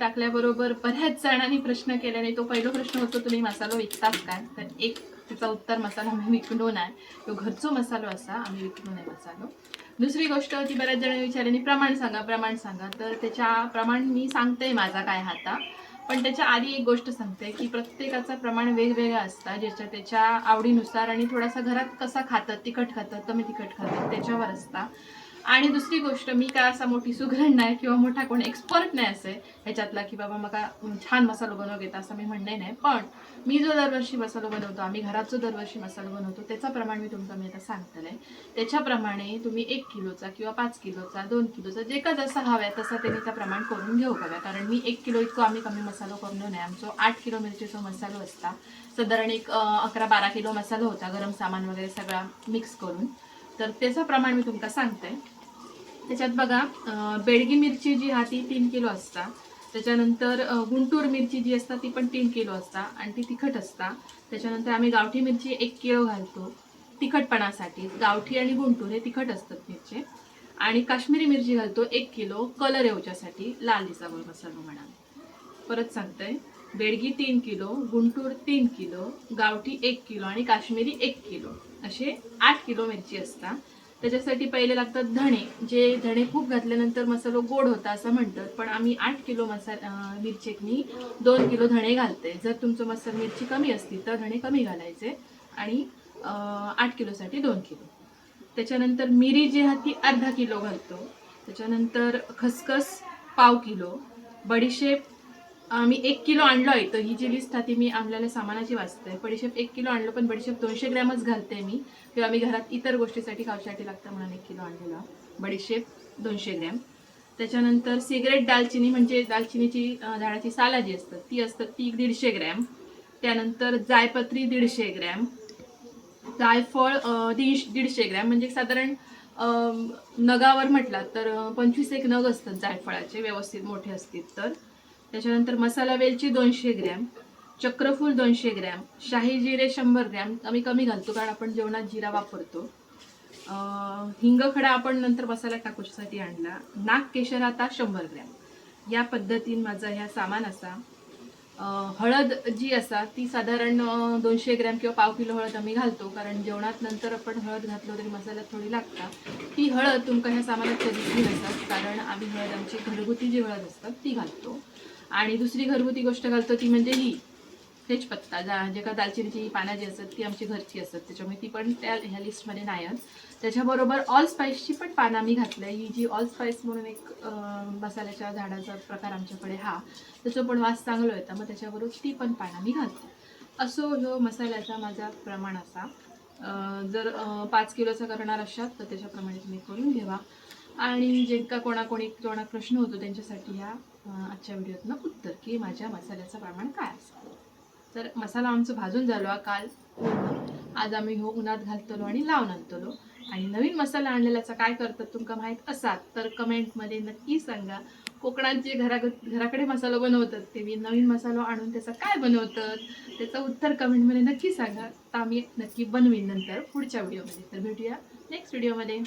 टाकल्याबरोबर बऱ्याच जणांनी प्रश्न केल्याने तो पहिला प्रश्न होतो, तुम्ही मसालो विकतात काय? तर एक त्याचा उत्तर, मसाला आम्ही विकलो नाही, तो घरचो मसालो असा, आम्ही विकलो नाही मसालो. दुसरी गोष्ट ती बऱ्याच जणांनी विचारल्याने प्रमाण सांगा प्रमाण सांगा, तर त्याच्या प्रमाण मी सांगते माझा काय हाता. पण त्याच्या आधी एक गोष्ट सांगते की प्रत्येकाचं प्रमाण वेगवेगळं असतं, ज्याच्या त्याच्या आवडीनुसार आणि थोडासा घरात कसा खातात, तिखट खातात कमी तिखट खातात त्याच्यावर असता. आणि दुसरी गोष्ट, मी काय असा मोठी सुगरण नाही किंवा मोठा कोण एक्सपर्ट नाही असे ह्याच्यातला की बाबा मका छान मसाला बनव घेता असं मी म्हणणे नाही. पण मी जो दरवर्षी मसाला बनवतो, आम्ही घरात जो दरवर्षी मसाला बनवतो त्याचा प्रमाण मी तुमचा मी आता सांगतलंय. त्याच्याप्रमाणे तुम्ही 1 किलोचा किंवा 5 किलोचा 2 किलोचा जे का जसा हव्या तसा त्याचा प्रमाण करून घेऊ हव्या. कारण मी 1 किलो इतकं आम्ही कमी मसाला करून नाही, आमचं 8 किलो मिरचीचा मसाला असता, साधारण एक 11-12 किलो मसाला होता, गरम सामान वगैरे सगळा मिक्स करून. तर त्याचं प्रमाण मी तुमका सांगते. त्याच्यात बघा, बेडगी मिरची जी हा ती 3 किलो असता. त्याच्यानंतर गुंटूर मिरची जी असता ती पण 3 किलो असता आणि ती तिखट असता. त्याच्यानंतर आम्ही गावठी मिरची 1 किलो घालतो तिखटपणासाठी. गावठी आणि गुंटूर हे तिखट असतात मिरचे. आणि काश्मीरी मिरची घालतो 1 किलो कलर येऊच्यासाठी, लाल दिसावं मसाला म्हणा. परत सांगते, बेडगी 3 किलो, गुंटूर 3 किलो, गावठी 1 किलो आणि काश्मीरी 1 किलो, असे 8 किलो मिरची असतात. त्याच्यासाठी पहिले लागतात धणे, जे धणे खूप घातल्यानंतर मसाला गोड होता असं म्हणतात, पण आम्ही 8 किलो मिरचीत मी 2 किलो धणे घालते. जर तुमचं मसाला मिरची कमी असती तर धणे कमी घालायचे आणि 8 किलोसाठी 2 किलो. त्याच्यानंतर मिरी जी आहे ती अर्धा किलो घालतो. त्याच्यानंतर खसखस पाव किलो, बडीशेप मी 1 किलो आणलो आहे. तर ही जी लिस्ट आहे ती मी आणलेल्या सामानाची वाचते. बडीशेप 1 किलो आणलो, पण बडीशेप 200 ग्रॅमच घालते मी, किंवा मी घरात इतर गोष्टीसाठी खावसाठी लागतं म्हणून 1 किलो आणलेला. बडीशेप 200 ग्रॅम. त्याच्यानंतर सिगरेट दालचिनी, म्हणजे दालचिनीची झाडाची साला जी असतात ती असतात, ती 150 ग्रॅम. त्यानंतर जायपत्री 150 ग्रॅम. जायफळ 150 ग्रॅम, म्हणजे साधारण नगावर म्हटलात तर 25 एक नग असतात जायफळाचे, व्यवस्थित मोठे असतील तर. त्याच्यानंतर मसाला वेलची 200 ग्रॅम, चक्रफूल 200 ग्रॅम, शाही जिरे 100 ग्रॅम, आम्ही कमी घालतो कारण आपण जेवणात जिरा वापरतो. हिंगखडा आपण नंतर मसाला टाकूसाठी आणला. नाग केशर आता 100 ग्रॅम. या पद्धतीने माझा ह्या सामान असा. हळद जी असा ती साधारण 200 ग्रॅम किंवा पाव किलो हळद आम्ही घालतो, कारण जेवणात नंतर आपण हळद घातलो तरी मसाल्यात थोडी लागतात. ती हळद तुमका ह्या सामानात कधीच नसतात, कारण आम्ही हळद आमची घरगुती जी हळद असतात ती घालतो. आणि दुसरी घरगुती गोष्ट घालतो ती म्हणजे ही तेजपत्ता, जे का दालचिनीची पानं जी असतात ती आमची घरची असतात, त्याच्यामुळे ती पण ह्या लिस्टमध्ये नाही आहेत. त्याच्याबरोबर ऑल स्पाइसची पण पानं आम्ही घातलंय. ही जी ऑल स्पाइस म्हणून एक मसाल्याच्या झाडाचा प्रकार आमच्याकडे हा, त्याचं पण वास चांगलं येतं, मग त्याच्याबरोबर ती पण पानं मी घालते. असो ह्यो मसाल्याचा माझा प्रमाण असा. जर 5 किलोचा करणार असाल तर त्याच्याप्रमाणे तुम्ही करून घ्यावा. आणि जे का कोणाकोणी प्रश्न होतो त्यांच्यासाठी ह्या आजच्या व्हिडिओतनं उत्तर, की माझ्या मसाल्याचं प्रमाण काय असतं. तर मसाला आमचं भाजून झालो काल, आज आम्ही हो उन्हात घालतलो आणि लावून आणतलो. आणि नवीन मसाला आणलेल्याचा काय करतात तुमका माहीत असात तर कमेंटमध्ये नक्की सांगा. कोकणात जे घराकडे मसाला बनवतात ते मी नवीन मसाला आणून त्याचा काय बनवतात त्याचं उत्तर कमेंटमध्ये नक्की सांगा. तर आम्ही नक्की बनवीन नंतर पुढच्या व्हिडिओमध्ये. तर भेटूया नेक्स्ट व्हिडिओमध्ये.